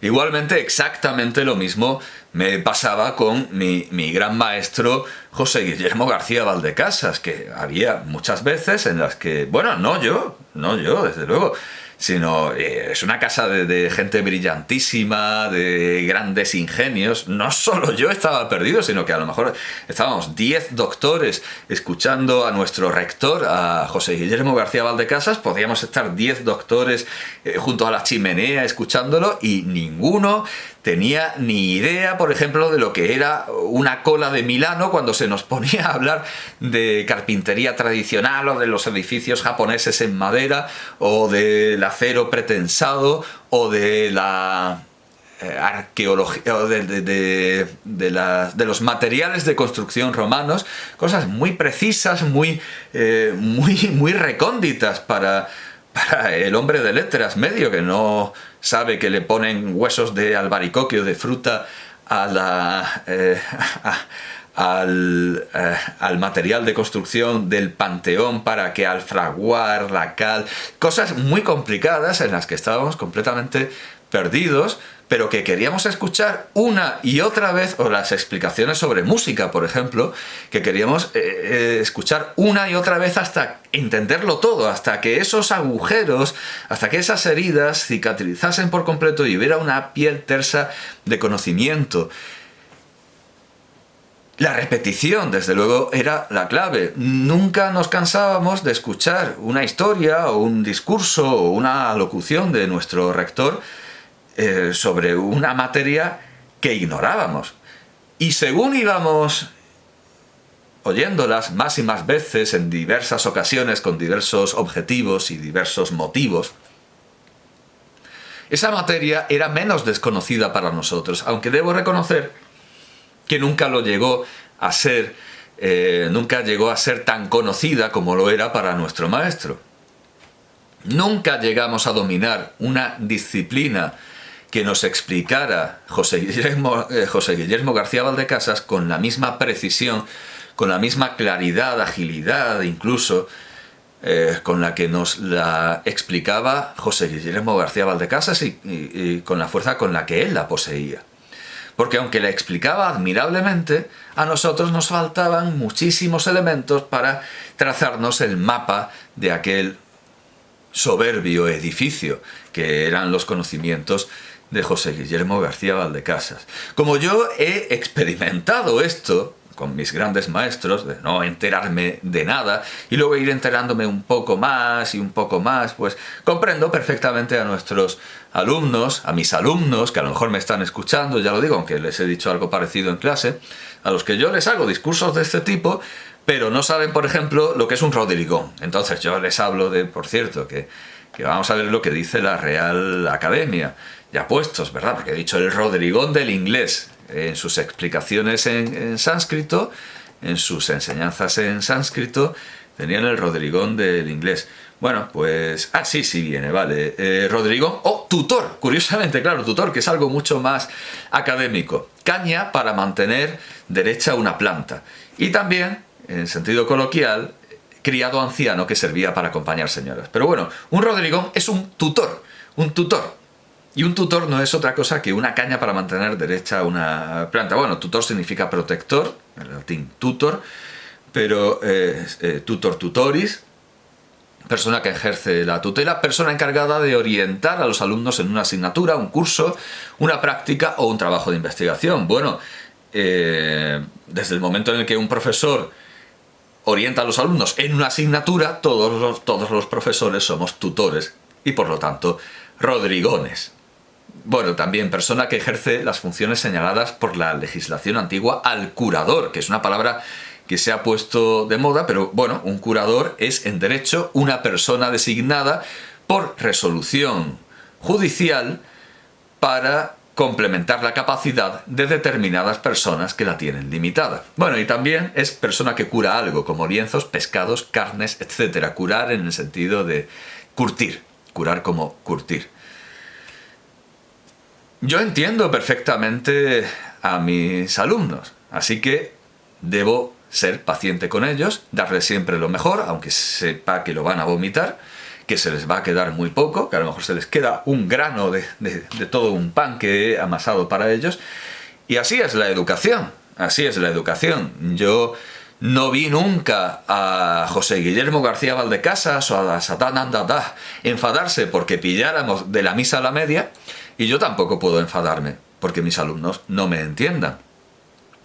Igualmente, exactamente lo mismo me pasaba con mi gran maestro José Guillermo García Valdecasas, que había muchas veces en las que, bueno, no yo, desde luego, sino es una casa de gente brillantísima, de grandes ingenios. No solo yo estaba perdido, sino que a lo mejor estábamos 10 doctores escuchando a nuestro rector, a José Guillermo García Valdecasas. Podíamos estar 10 doctores junto a la chimenea escuchándolo y ninguno tenía ni idea, por ejemplo, de lo que era una cola de Milano cuando se nos ponía a hablar de carpintería tradicional o de los edificios japoneses en madera o del acero pretensado o de la arqueología o de los materiales de construcción romanos, cosas muy precisas, muy recónditas para el hombre de letras medio que no sabe que le ponen huesos de albaricoque o de fruta al material de construcción del Panteón para que al fraguar la cal, cosas muy complicadas en las que estábamos completamente perdidos, pero que queríamos escuchar una y otra vez, o las explicaciones sobre música, por ejemplo, que queríamos escuchar una y otra vez hasta entenderlo todo, hasta que esos agujeros, hasta que esas heridas cicatrizasen por completo y hubiera una piel tersa de conocimiento. La repetición, desde luego, era la clave. Nunca nos cansábamos de escuchar una historia o un discurso o una locución de nuestro rector sobre una materia que ignorábamos. Y según íbamos oyéndolas más y más veces en diversas ocasiones con diversos objetivos y diversos motivos, esa materia era menos desconocida para nosotros, aunque debo reconocer que nunca lo llegó a ser, nunca llegó a ser tan conocida como lo era para nuestro maestro. Nunca llegamos a dominar una disciplina que nos explicara José Guillermo García Valdecasas con la misma precisión, con la misma claridad, agilidad incluso, con la que nos la explicaba José Guillermo García Valdecasas y con la fuerza con la que él la poseía. Porque aunque la explicaba admirablemente, a nosotros nos faltaban muchísimos elementos para trazarnos el mapa de aquel soberbio edificio que eran los conocimientos de José Guillermo García Valdecasas. Como yo he experimentado esto con mis grandes maestros, de no enterarme de nada y luego ir enterándome un poco más y un poco más, pues comprendo perfectamente a nuestros alumnos, a mis alumnos, que a lo mejor me están escuchando, ya lo digo, aunque les he dicho algo parecido en clase, a los que yo les hago discursos de este tipo, pero no saben, por ejemplo, lo que es un Rodrigón. Entonces yo les hablo de, por cierto, que vamos a ver lo que dice la Real Academia. Ya puestos, ¿verdad? Porque he dicho el Rodrigón del inglés. En sus explicaciones en sánscrito, en sus enseñanzas en sánscrito, tenían el Rodrigón del inglés. Bueno, pues... sí viene, vale. Rodrigón o tutor, curiosamente, claro, tutor, que es algo mucho más académico. Caña para mantener derecha una planta. Y también, en sentido coloquial, criado anciano que servía para acompañar señoras. Pero bueno, un Rodrigón es un tutor, un tutor. Y un tutor no es otra cosa que una caña para mantener derecha una planta. Bueno, tutor significa protector, en latín tutor, pero tutor tutoris, persona que ejerce la tutela, persona encargada de orientar a los alumnos en una asignatura, un curso, una práctica o un trabajo de investigación. Bueno, desde el momento en el que un profesor orienta a los alumnos en una asignatura, todos los profesores somos tutores y por lo tanto rodrigones. Bueno, también persona que ejerce las funciones señaladas por la legislación antigua al curador, que es una palabra que se ha puesto de moda, pero bueno, un curador es en derecho una persona designada por resolución judicial para complementar la capacidad de determinadas personas que la tienen limitada. Bueno, y también es persona que cura algo, como lienzos, pescados, carnes, etc. Curar en el sentido de curtir, curar como curtir. Yo entiendo perfectamente a mis alumnos, así que debo ser paciente con ellos, darles siempre lo mejor, aunque sepa que lo van a vomitar, que se les va a quedar muy poco, que a lo mejor se les queda un grano de todo un pan que he amasado para ellos. Y así es la educación, así es la educación. Yo no vi nunca a José Guillermo García Valdecasas o a Satán Andadá enfadarse porque pilláramos de la misa a la media, y yo tampoco puedo enfadarme porque mis alumnos no me entiendan.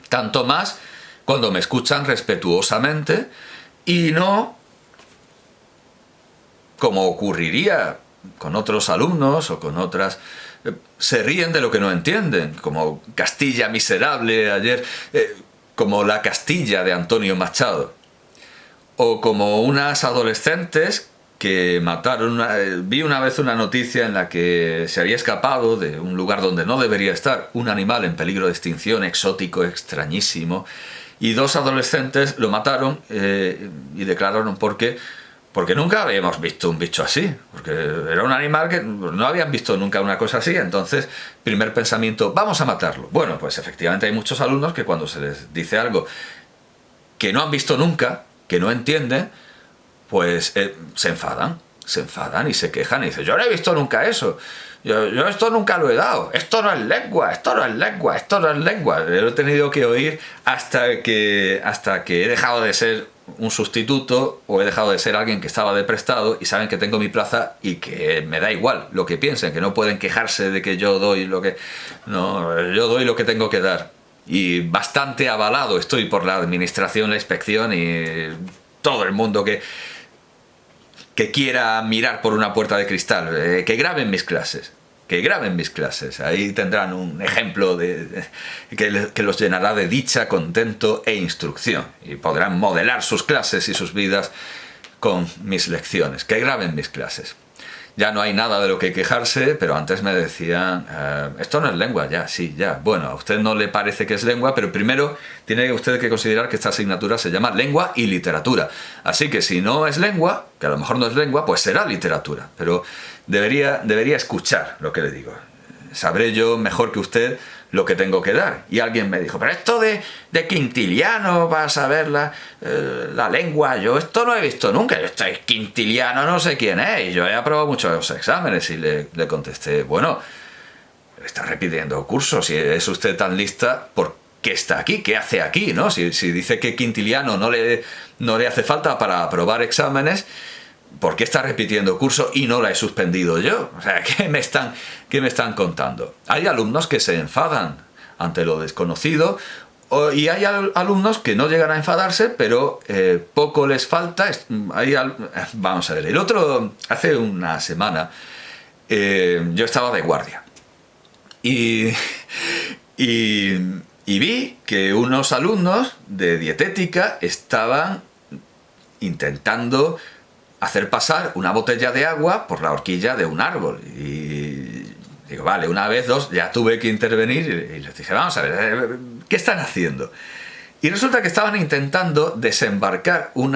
Tanto más cuando me escuchan respetuosamente y no como ocurriría con otros alumnos o con otras. Se ríen de lo que no entienden, como Castilla miserable ayer, como la Castilla de Antonio Machado, o como unas adolescentes que mataron. Vi una vez una noticia en la que se había escapado de un lugar donde no debería estar un animal en peligro de extinción, exótico, extrañísimo, y 2 adolescentes lo mataron y declararon porque nunca habíamos visto un bicho así, porque era un animal que no habían visto nunca una cosa así. Entonces, primer pensamiento, vamos a matarlo. Bueno, pues efectivamente hay muchos alumnos que cuando se les dice algo que no han visto nunca, que no entienden, pues se enfadan y se quejan y dicen, yo no he visto nunca eso, yo esto nunca lo he dado, esto no es lengua, esto no es lengua, esto no es lengua. Lo he tenido que oír hasta que he dejado de ser un sustituto o he dejado de ser alguien que estaba de prestado y saben que tengo mi plaza y que me da igual lo que piensen, que no pueden quejarse de que yo doy lo que... No, yo doy lo que tengo que dar. Y bastante avalado estoy por la administración, la inspección y todo el mundo que quiera mirar por una puerta de cristal, que graben mis clases. Que graben mis clases, ahí tendrán un ejemplo que los llenará de dicha, contento e instrucción, y podrán modelar sus clases y sus vidas con mis lecciones. Que graben mis clases. Ya no hay nada de lo que quejarse, pero antes me decían, esto no es lengua, ya, sí, ya. Bueno, a usted no le parece que es lengua, pero primero tiene usted que considerar que esta asignatura se llama lengua y literatura. Así que si no es lengua, que a lo mejor no es lengua, pues será literatura. Pero debería escuchar lo que le digo. Sabré yo mejor que usted lo que tengo que dar. Y alguien me dijo, pero esto de Quintiliano, vas a ver la lengua, yo esto no he visto nunca, yo estoy Quintiliano, no sé quién es, y yo he aprobado muchos exámenes. Y le contesté, bueno, está repitiendo cursos, si es usted tan lista, ¿por qué está aquí? ¿Qué hace aquí? ¿No? Si dice que Quintiliano no le hace falta para aprobar exámenes, ¿por qué está repitiendo curso y no la he suspendido yo? O sea, ¿qué me están contando? Hay alumnos que se enfadan ante lo desconocido y hay alumnos que no llegan a enfadarse, pero poco les falta. Vamos a ver, hace una semana yo estaba de guardia y vi que unos alumnos de dietética estaban intentando hacer pasar una botella de agua por la horquilla de un árbol. Y digo, vale, una vez, 2, ya tuve que intervenir y les dije, vamos a ver, ¿qué están haciendo? Y resulta que estaban intentando desembarcar un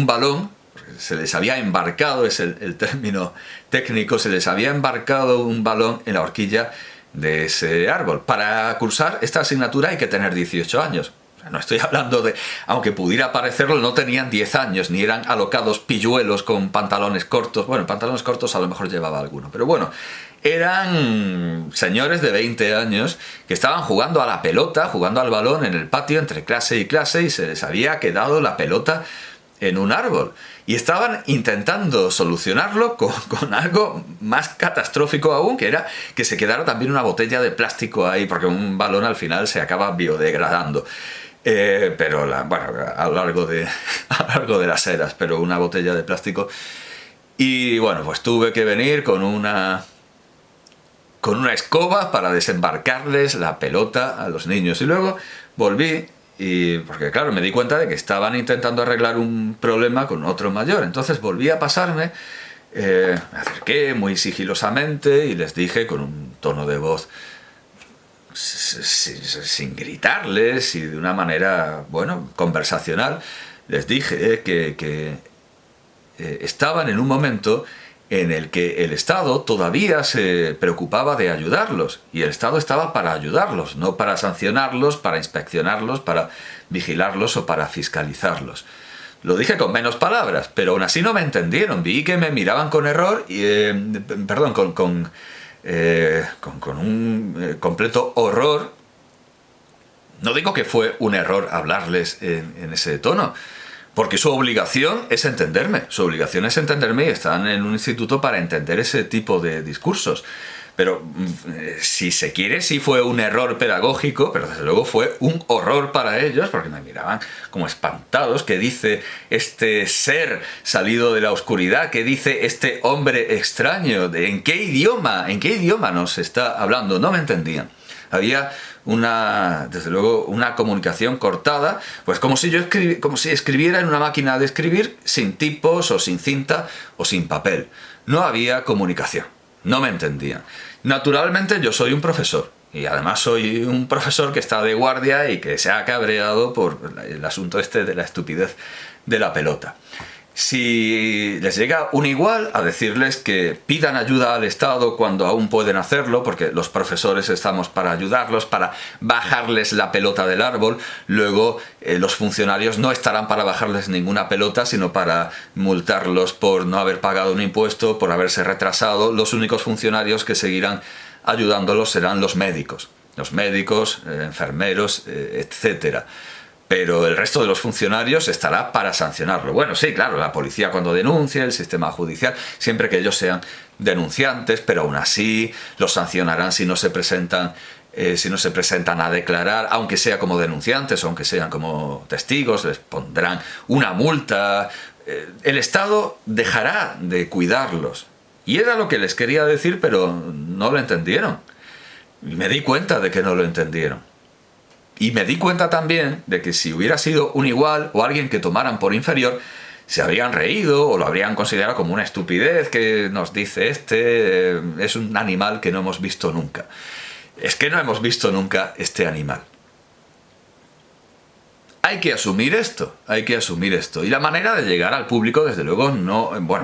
balón, porque se les había embarcado, es el término técnico, se les había embarcado un balón en la horquilla de ese árbol. Para cursar esta asignatura hay que tener 18 años. No estoy hablando de, aunque pudiera parecerlo, no tenían 10 años, ni eran alocados pilluelos con pantalones cortos. Bueno, pantalones cortos a lo mejor llevaba alguno, pero bueno, eran señores de 20 años que estaban jugando a la pelota, jugando al balón en el patio entre clase y clase, y se les había quedado la pelota en un árbol. Y estaban intentando solucionarlo con algo más catastrófico aún, que era que se quedara también una botella de plástico ahí, porque un balón al final se acaba biodegradando. Pero a lo largo de las eras, pero una botella de plástico. Y bueno, pues tuve que venir con una escoba para desembarcarles la pelota a los niños. Y luego volví, porque claro, me di cuenta de que estaban intentando arreglar un problema con otro mayor. Entonces volví a pasarme, me acerqué muy sigilosamente y les dije con un tono de voz, sin gritarles y de una manera, bueno, conversacional, les dije que estaban en un momento en el que el Estado todavía se preocupaba de ayudarlos, y el Estado estaba para ayudarlos, no para sancionarlos, para inspeccionarlos, para vigilarlos o para fiscalizarlos. Lo dije con menos palabras, pero aún así no me entendieron. Vi que me miraban con error, perdón, con un completo horror. No digo que fue un error hablarles en ese tono, porque su obligación es entenderme. Su obligación es entenderme y están en un instituto para entender ese tipo de discursos. Pero si se quiere, sí fue un error pedagógico, pero desde luego fue un horror para ellos, porque me miraban como espantados. ¿Qué dice este ser salido de la oscuridad? ¿Qué dice este hombre extraño? ¿En qué idioma? ¿En qué idioma nos está hablando? No me entendían. Había desde luego, una comunicación cortada, pues como si escribiera en una máquina de escribir sin tipos o sin cinta o sin papel. No había comunicación. No me entendían. Naturalmente yo soy un profesor, y además soy un profesor que está de guardia y que se ha cabreado por el asunto este de la estupidez de la pelota. Si les llega un igual a decirles que pidan ayuda al Estado cuando aún pueden hacerlo, porque los profesores estamos para ayudarlos, para bajarles la pelota del árbol, luego los funcionarios no estarán para bajarles ninguna pelota, sino para multarlos por no haber pagado un impuesto, por haberse retrasado. Los únicos funcionarios que seguirán ayudándolos serán los médicos, enfermeros, etcétera. Pero el resto de los funcionarios estará para sancionarlo. Bueno, sí, claro, la policía cuando denuncie, el sistema judicial, siempre que ellos sean denunciantes, pero aún así los sancionarán si no se presentan a declarar, aunque sea como denunciantes o aunque sean como testigos, les pondrán una multa. El Estado dejará de cuidarlos. Y era lo que les quería decir, pero no lo entendieron. Y me di cuenta de que no lo entendieron. Y me di cuenta también de que si hubiera sido un igual o alguien que tomaran por inferior, se habrían reído o lo habrían considerado como una estupidez que nos dice es un animal que no hemos visto nunca. Es que no hemos visto nunca este animal. Hay que asumir esto. Y la manera de llegar al público, desde luego,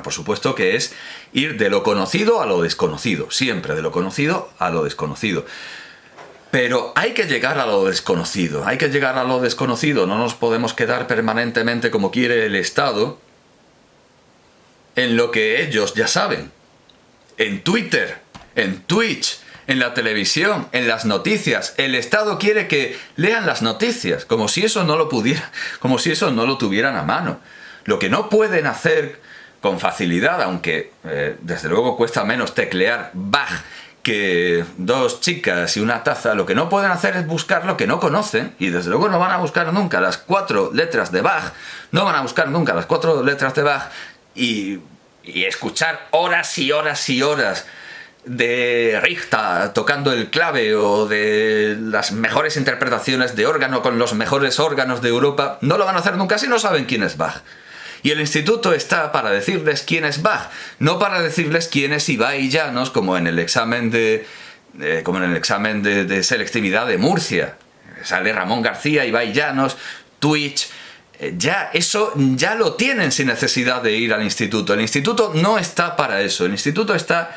por supuesto que es ir de lo conocido a lo desconocido. Siempre de lo conocido a lo desconocido. Pero hay que llegar a lo desconocido, no nos podemos quedar permanentemente como quiere el Estado en lo que ellos ya saben. En Twitter, en Twitch, en la televisión, en las noticias. El Estado quiere que lean las noticias, como si eso no lo tuvieran a mano. Lo que no pueden hacer con facilidad, aunque desde luego cuesta menos teclear Bach que dos chicas y una taza, lo que no pueden hacer es buscar lo que no conocen, y desde luego no van a buscar nunca las 4 letras de Bach, y escuchar horas y horas y horas de Richter tocando el clave o de las mejores interpretaciones de órgano con los mejores órganos de Europa. No lo van a hacer nunca si no saben quién es Bach. Y el instituto está para decirles quién es Bach, no para decirles quién es Ibai Llanos, como en el examen de selectividad de Murcia. Sale Ramón García, Ibai Llanos, Twitch. Eso ya lo tienen sin necesidad de ir al instituto. El instituto no está para eso. El instituto está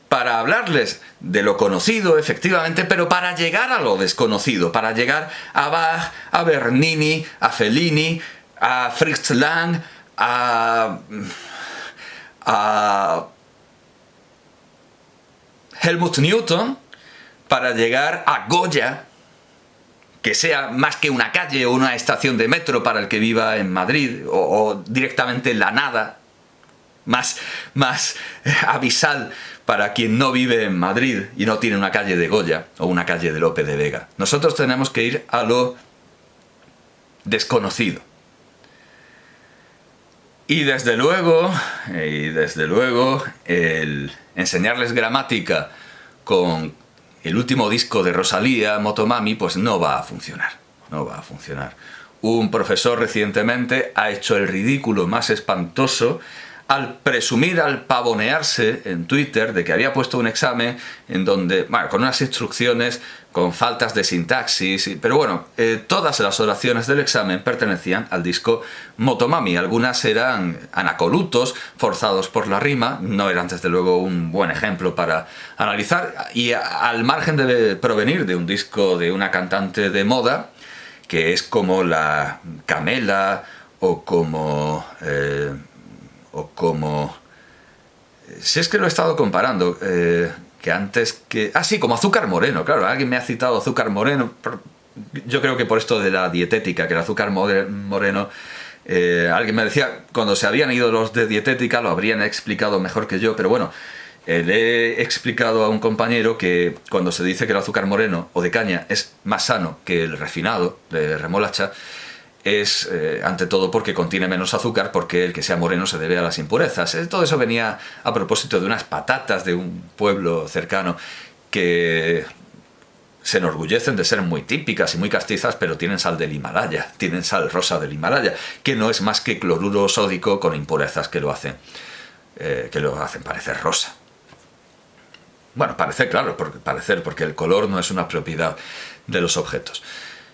para hablarles de lo conocido, efectivamente, pero para llegar a lo desconocido, para llegar a Bach, a Bernini, a Fellini, a Fritz Lang, a Helmut Newton, para llegar a Goya, que sea más que una calle o una estación de metro para el que viva en Madrid, o directamente la nada, más abisal para quien no vive en Madrid y no tiene una calle de Goya o una calle de Lope de Vega. Nosotros tenemos que ir a lo desconocido. Y desde luego, el enseñarles gramática con el último disco de Rosalía, Motomami, pues no va a funcionar. Un profesor recientemente ha hecho el ridículo más espantoso al presumir, al pavonearse en Twitter de que había puesto un examen en donde, con unas instrucciones, con faltas de sintaxis, pero todas las oraciones del examen pertenecían al disco Motomami. Algunas eran anacolutos, forzados por la rima, no eran desde luego un buen ejemplo para analizar, y al margen de provenir de un disco de una cantante de moda, que es como la Camela o como... si es que lo he estado comparando, que antes que... Ah, sí, como azúcar moreno, claro, alguien me ha citado azúcar moreno, yo creo que por esto de la dietética, que el azúcar moreno... alguien me decía, cuando se habían ido los de dietética, lo habrían explicado mejor que yo, pero bueno, le he explicado a un compañero que cuando se dice que el azúcar moreno o de caña es más sano que el refinado de remolacha, es ante todo porque contiene menos azúcar, porque el que sea moreno se debe a las impurezas. Todo eso venía a propósito de unas patatas de un pueblo cercano que se enorgullecen de ser muy típicas y muy castizas, pero tienen sal del Himalaya, tienen sal rosa del Himalaya, que no es más que cloruro sódico con impurezas que lo hacen parecer rosa. Bueno, parecer, claro, porque el color no es una propiedad de los objetos.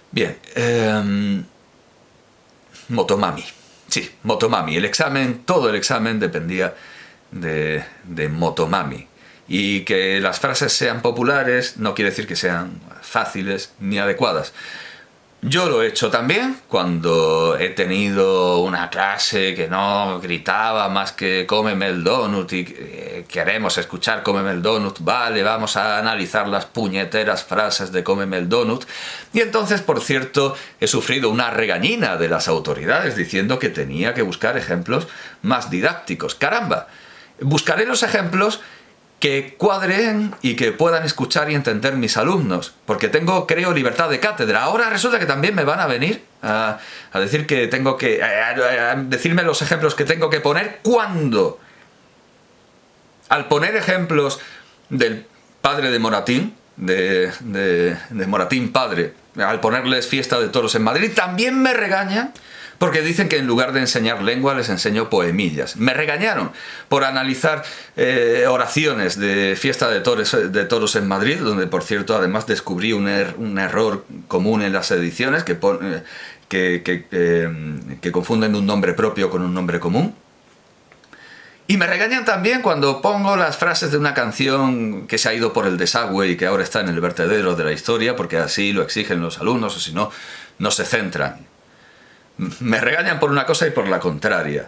Bien, Motomami. Sí, Motomami. Todo el examen dependía de Motomami. Y que las frases sean populares no quiere decir que sean fáciles ni adecuadas. Yo lo he hecho también cuando he tenido una clase que no gritaba más que cómeme el donut y queremos escuchar cómeme el donut, vale, vamos a analizar las puñeteras frases de cómeme el donut. Y entonces, por cierto, he sufrido una regañina de las autoridades diciendo que tenía que buscar ejemplos más didácticos. ¡Caramba! Buscaré los ejemplos que cuadren y que puedan escuchar y entender mis alumnos, porque tengo, creo, libertad de cátedra. Ahora resulta que también me van a venir a decir que tengo que... a decirme los ejemplos que tengo que poner cuando. Al poner ejemplos del padre de Moratín, de Moratín padre, al ponerles fiesta de toros en Madrid, también me regañan porque dicen que en lugar de enseñar lengua les enseño poemillas. Me regañaron por analizar oraciones de fiesta de toros en Madrid, donde, por cierto, además descubrí un error común en las ediciones, que confunden un nombre propio con un nombre común. Y me regañan también cuando pongo las frases de una canción que se ha ido por el desagüe y que ahora está en el vertedero de la historia, porque así lo exigen los alumnos, o si no, no se centran. Me regañan por una cosa y por la contraria.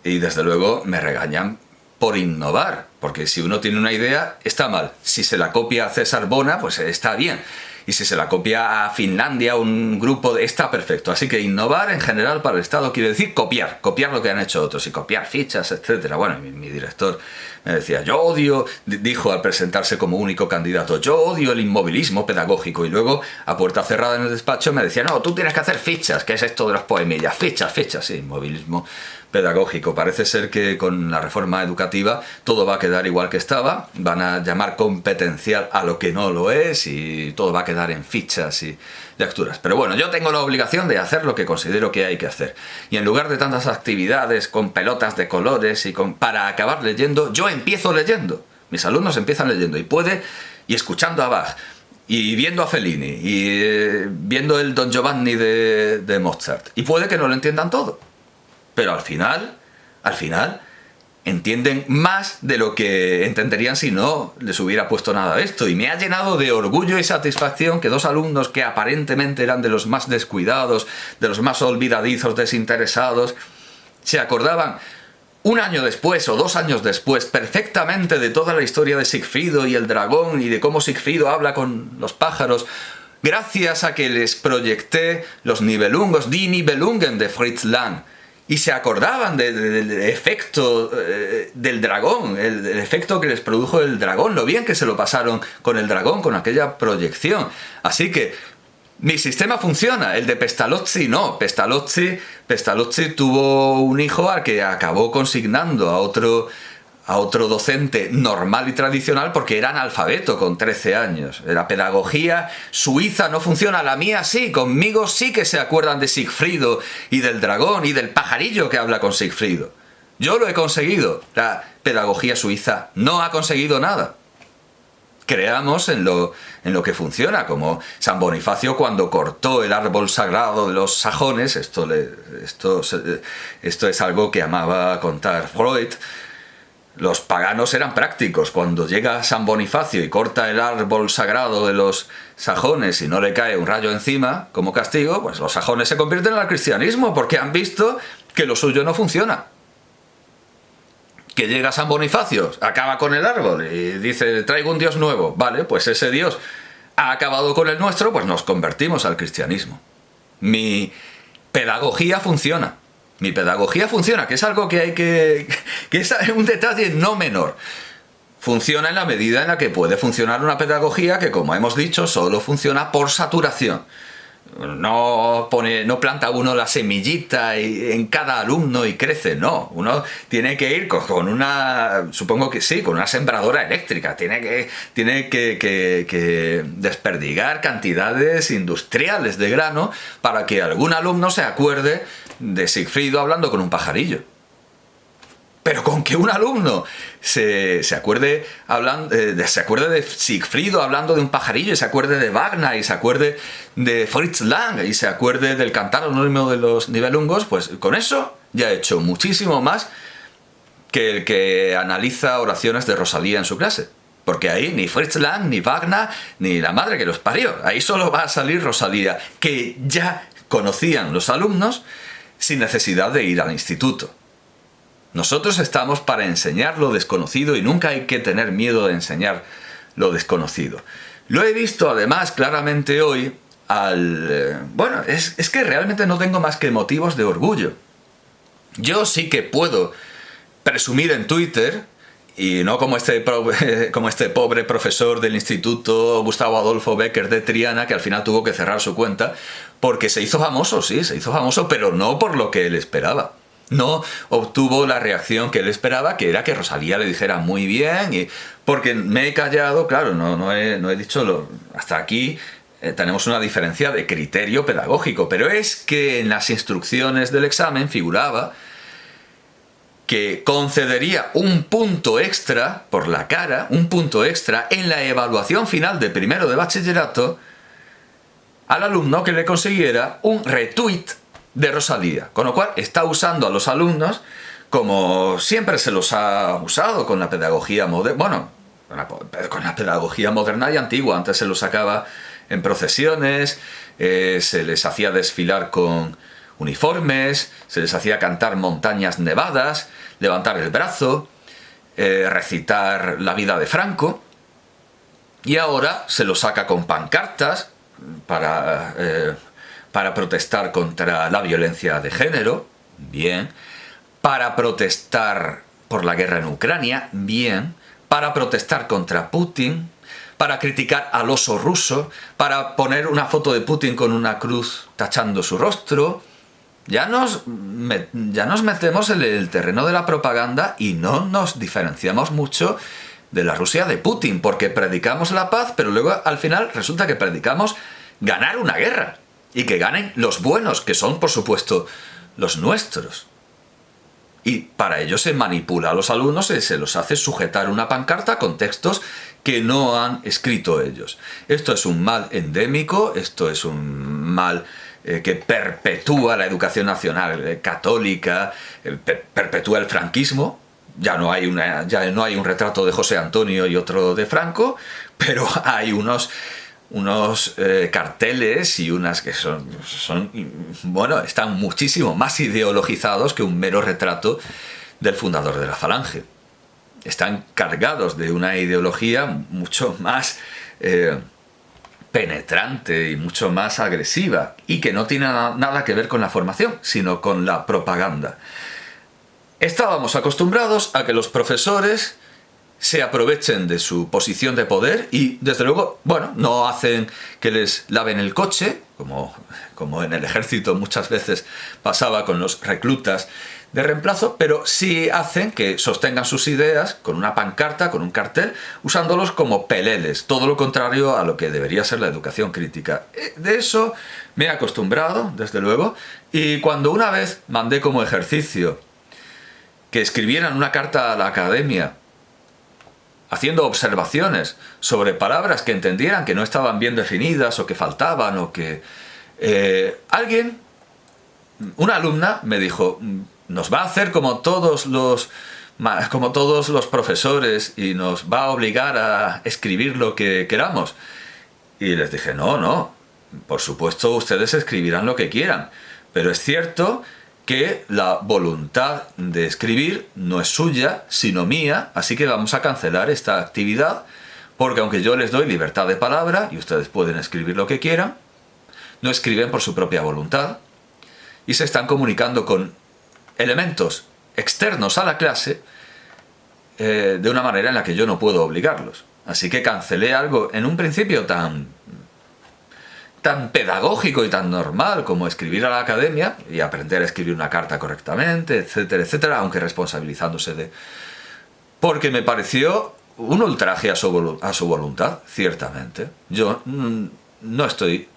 Y desde luego me regañan por innovar, porque si uno tiene una idea, está mal. Si se la copia a César Bona, pues está bien. Y si se la copia a Finlandia, un grupo, está perfecto. Así que innovar en general para el Estado quiere decir copiar lo que han hecho otros y copiar fichas, etc. Bueno, mi director me decía, yo odio, dijo al presentarse como único candidato, yo odio el inmovilismo pedagógico. Y luego, a puerta cerrada en el despacho, me decía, no, tú tienes que hacer fichas, ¿qué es esto de las poemillas? Fichas, sí, inmovilismo pedagógico. Parece ser que con la reforma educativa todo va a quedar igual que estaba, van a llamar competencial a lo que no lo es y todo va a quedar en fichas y lecturas. Pero bueno, yo tengo la obligación de hacer lo que considero que hay que hacer. Y en lugar de tantas actividades con pelotas de colores y para acabar leyendo, yo empiezo leyendo. Mis alumnos empiezan leyendo y escuchando a Bach y viendo a Fellini y viendo el Don Giovanni de Mozart. Y puede que no lo entiendan todo. Pero al final, entienden más de lo que entenderían si no les hubiera puesto nada de esto. Y me ha llenado de orgullo y satisfacción que dos alumnos que aparentemente eran de los más descuidados, de los más olvidadizos, desinteresados, se acordaban un año después o 2 años después perfectamente de toda la historia de Sigfrido y el dragón y de cómo Sigfrido habla con los pájaros, gracias a que les proyecté los Nibelungos, Die Nibelungen de Fritz Lang. Y se acordaban del efecto del dragón, el efecto que les produjo el dragón, lo bien que se lo pasaron con el dragón, con aquella proyección. Así que mi sistema funciona, el de Pestalozzi no. Pestalozzi tuvo un hijo al que acabó consignando a otro docente normal y tradicional porque era analfabeto con 13 años. La pedagogía suiza no funciona, la mía sí, conmigo sí que se acuerdan de Sigfrido y del dragón y del pajarillo que habla con Sigfrido. Yo lo he conseguido, la pedagogía suiza no ha conseguido nada. Creamos en lo que funciona, como San Bonifacio cuando cortó el árbol sagrado de los sajones, esto es algo que amaba contar Freud. Los paganos eran prácticos. Cuando llega San Bonifacio y corta el árbol sagrado de los sajones y no le cae un rayo encima como castigo, pues los sajones se convierten al cristianismo porque han visto que lo suyo no funciona. Que llega San Bonifacio, acaba con el árbol y dice, traigo un Dios nuevo. Vale, pues ese Dios ha acabado con el nuestro, pues nos convertimos al cristianismo. Mi pedagogía funciona. Mi pedagogía funciona, que es algo que hay que es un detalle no menor. Funciona en la medida en la que puede funcionar una pedagogía que, como hemos dicho, solo funciona por saturación. No planta uno la semillita en cada alumno y crece, no. Uno tiene que ir con una, supongo que sí, con una sembradora eléctrica. Tiene que desperdigar cantidades industriales de grano para que algún alumno se acuerde de Sigfrido hablando con un pajarillo. Pero con que un alumno se acuerde de Sigfrido hablando de un pajarillo, y se acuerde de Wagner, y se acuerde de Fritz Lang, y se acuerde del cantar anónimo de los Nibelungos, pues con eso ya he hecho muchísimo más que el que analiza oraciones de Rosalía en su clase. Porque ahí ni Fritz Lang, ni Wagner, ni la madre que los parió. Ahí solo va a salir Rosalía, que ya conocían los alumnos sin necesidad de ir al instituto. Nosotros estamos para enseñar lo desconocido y nunca hay que tener miedo de enseñar lo desconocido. Lo he visto además claramente hoy bueno, es que realmente no tengo más que motivos de orgullo. Yo sí que puedo presumir en Twitter, y no como este pobre profesor del instituto Gustavo Adolfo Becker de Triana, que al final tuvo que cerrar su cuenta, porque se hizo famoso, sí, se hizo famoso, pero no por lo que él esperaba. No obtuvo la reacción que él esperaba, que era que Rosalía le dijera muy bien, porque me he callado, claro, no he dicho hasta aquí. Tenemos una diferencia de criterio pedagógico, pero es que en las instrucciones del examen figuraba que concedería un punto extra por la cara, un punto extra en la evaluación final de primero de bachillerato al alumno que le consiguiera un retweet de Rosalía, con lo cual está usando a los alumnos como siempre se los ha usado con la pedagogía moderna, bueno, con la pedagogía moderna y antigua. Antes se los sacaba en procesiones, se les hacía desfilar con uniformes, se les hacía cantar montañas nevadas, levantar el brazo, recitar la vida de Franco, y ahora se los saca con pancartas para protestar contra la violencia de género, bien, para protestar por la guerra en Ucrania, bien, para protestar contra Putin, para criticar al oso ruso, para poner una foto de Putin con una cruz tachando su rostro. Ya nos metemos en el terreno de la propaganda y no nos diferenciamos mucho de la Rusia de Putin, porque predicamos la paz, pero luego al final resulta que predicamos ganar una guerra. Y que ganen los buenos, que son, por supuesto, los nuestros. Y para ello se manipula a los alumnos y se los hace sujetar una pancarta con textos que no han escrito ellos. Esto es un mal endémico, esto es un mal que perpetúa la educación nacional católica, perpetúa el franquismo. Ya no hay un retrato de José Antonio y otro de Franco, pero hay unos carteles y unas que bueno, están muchísimo más ideologizados que un mero retrato del fundador de la Falange. Están cargados de una ideología mucho más penetrante y mucho más agresiva, y que no tiene nada que ver con la formación, sino con la propaganda. Estábamos acostumbrados a que los profesores se aprovechen de su posición de poder y, desde luego, bueno, no hacen que les laven el coche, como en el ejército muchas veces pasaba con los reclutas de reemplazo, pero sí hacen que sostengan sus ideas con una pancarta, con un cartel, usándolos como peleles, todo lo contrario a lo que debería ser la educación crítica. De eso me he acostumbrado, desde luego, y cuando una vez mandé como ejercicio que escribieran una carta a la academia haciendo observaciones sobre palabras que entendieran que no estaban bien definidas o que faltaban, o que una alumna me dijo, nos va a hacer como todos los como todos los profesores, y nos va a obligar a escribir lo que queramos. Y les dije, no, por supuesto ustedes escribirán lo que quieran, pero es cierto que la voluntad de escribir no es suya, sino mía, así que vamos a cancelar esta actividad, porque aunque yo les doy libertad de palabra, y ustedes pueden escribir lo que quieran, no escriben por su propia voluntad, y se están comunicando con elementos externos a la clase de una manera en la que yo no puedo obligarlos. Así que cancelé algo en un principio tan pedagógico y tan normal como escribir a la academia y aprender a escribir una carta correctamente, etcétera, etcétera, aunque responsabilizándose de... Porque me pareció un ultraje a su voluntad, ciertamente. Yo no estoy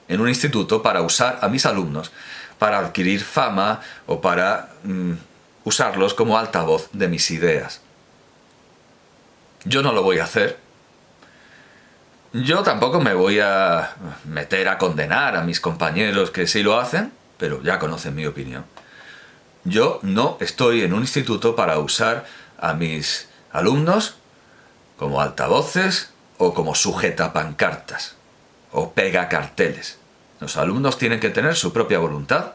en un instituto para usar a mis alumnos para adquirir fama o para usarlos como altavoz de mis ideas. Yo no lo voy a hacer. Yo tampoco me voy a meter a condenar a mis compañeros que sí lo hacen, pero ya conocen mi opinión. Yo no estoy en un instituto para usar a mis alumnos como altavoces o como sujetapancartas o pegacarteles. Los alumnos tienen que tener su propia voluntad,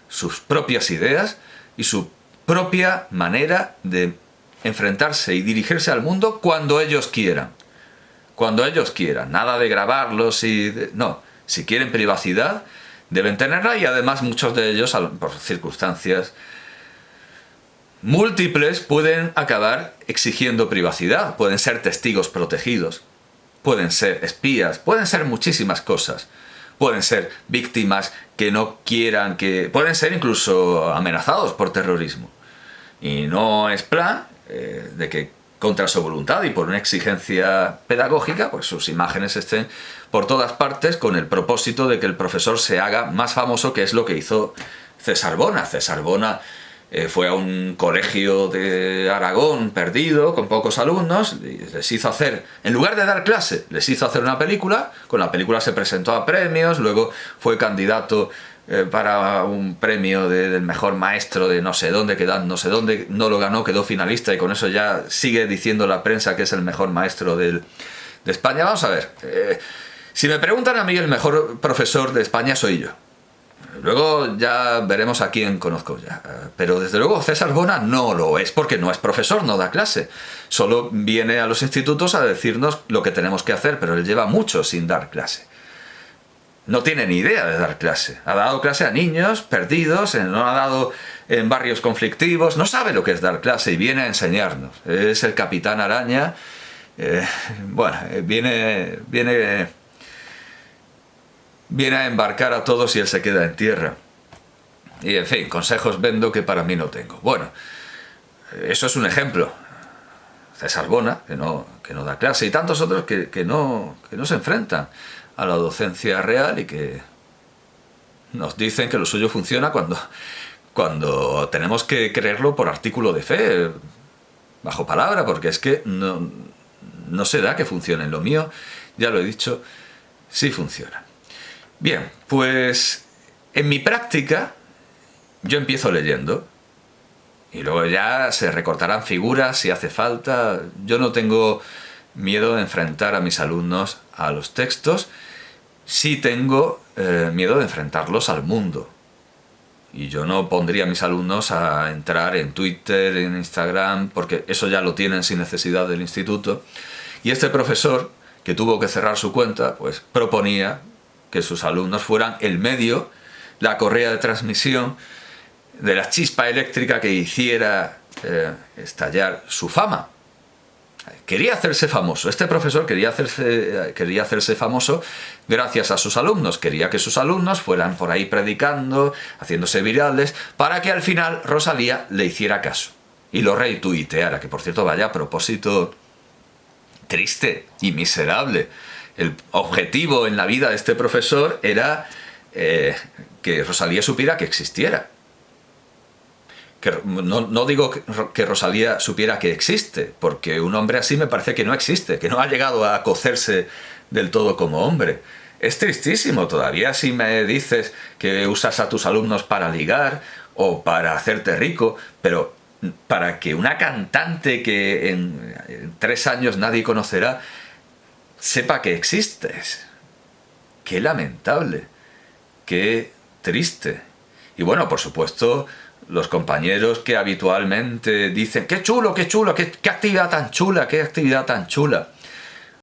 sus propias ideas y su propia manera de enfrentarse y dirigirse al mundo cuando ellos quieran. Cuando ellos quieran. Nada de grabarlos no. Si quieren privacidad, deben tenerla, y además muchos de ellos, por circunstancias múltiples, pueden acabar exigiendo privacidad. Pueden ser testigos protegidos, pueden ser espías, pueden ser muchísimas cosas. Pueden ser víctimas que no quieran que... Pueden ser incluso amenazados por terrorismo. Y no es plan de que contra su voluntad y por una exigencia pedagógica, pues sus imágenes estén por todas partes con el propósito de que el profesor se haga más famoso, que es lo que hizo César Bona. César Bona fue a un colegio de Aragón perdido, con pocos alumnos, y les hizo hacer, en lugar de dar clase, les hizo hacer una película. Con la película se presentó a premios, luego fue candidato para un premio del mejor maestro de no sé dónde, no sé dónde, no lo ganó, quedó finalista, y con eso ya sigue diciendo la prensa que es el mejor maestro de España. Vamos a ver, si me preguntan a mí, el mejor profesor de España soy yo. Luego ya veremos a quién conozco ya. Pero desde luego César Bona no lo es, porque no es profesor, no da clase. Solo viene a los institutos a decirnos lo que tenemos que hacer, pero él lleva mucho sin dar clase. No tiene ni idea de dar clase. Ha dado clase a niños perdidos, no ha dado en barrios conflictivos, no sabe lo que es dar clase y viene a enseñarnos. Es el Capitán Araña. Viene a embarcar a todos y él se queda en tierra. Y en fin, consejos vendo que para mí no tengo. Bueno, eso es un ejemplo. César Bona, que no da clase, y tantos otros que no se enfrentan a la docencia real y que nos dicen que lo suyo funciona cuando tenemos que creerlo por artículo de fe, bajo palabra, porque es que no se da que funcione. Lo mío, ya lo he dicho, sí funciona. Bien, pues en mi práctica yo empiezo leyendo y luego ya se recortarán figuras si hace falta. Yo no tengo miedo de enfrentar a mis alumnos a los textos, sí tengo miedo de enfrentarlos al mundo. Y yo no pondría a mis alumnos a entrar en Twitter, en Instagram, porque eso ya lo tienen sin necesidad del instituto. Y este profesor, que tuvo que cerrar su cuenta, pues proponía que sus alumnos fueran el medio, la correa de transmisión de la chispa eléctrica que hiciera estallar su fama. Quería hacerse famoso. Este profesor quería hacerse famoso gracias a sus alumnos. Quería que sus alumnos fueran por ahí predicando, haciéndose virales, para que al final Rosalía le hiciera caso y lo retuiteara, que por cierto, vaya propósito triste y miserable. El objetivo en la vida de este profesor era que Rosalía supiera que existiera. No digo que Rosalía supiera que existe, porque un hombre así me parece que no existe, que no ha llegado a cocerse del todo como hombre. Es tristísimo todavía si me dices que usas a tus alumnos para ligar, o para hacerte rico, pero para que una cantante que en 3 años nadie conocerá sepa que existes. Qué lamentable, qué triste. Y bueno, por supuesto, los compañeros que habitualmente dicen, qué chulo, qué chulo, qué actividad tan chula, qué actividad tan chula.